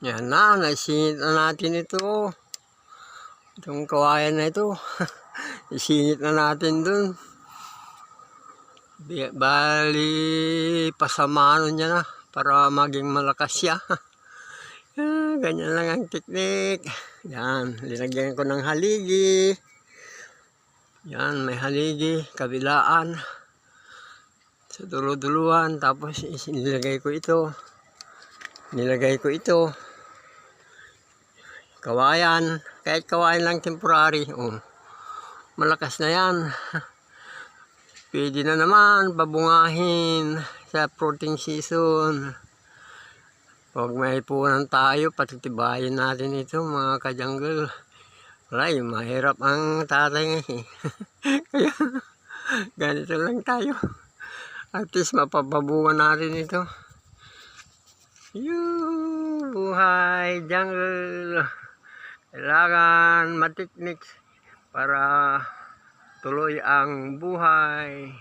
Yan na, naisingit na natin ito. Itong kawayan na ito. Isingit na natin dun. Bali, pasamano niya na para maging malakas siya. Ganyan lang ang teknik. Yan, linagyan ko ng haligi. Yan, may haligi, kabilaan. Sa dulo-duluan, tapos nilagay ko ito. Kawayan, kahit kawayan lang temporary. Malakas na yan. Pwede na naman babungahin sa fruiting season. Huwag may punan tayo, patitibayin natin ito mga ka-jungle. Alay, mahirap ang tatay ngayon. Kaya ganito lang tayo. At least mapapabungan natin ito. Buhay jungle. Kailangan matiknik para tuloy ang buhay.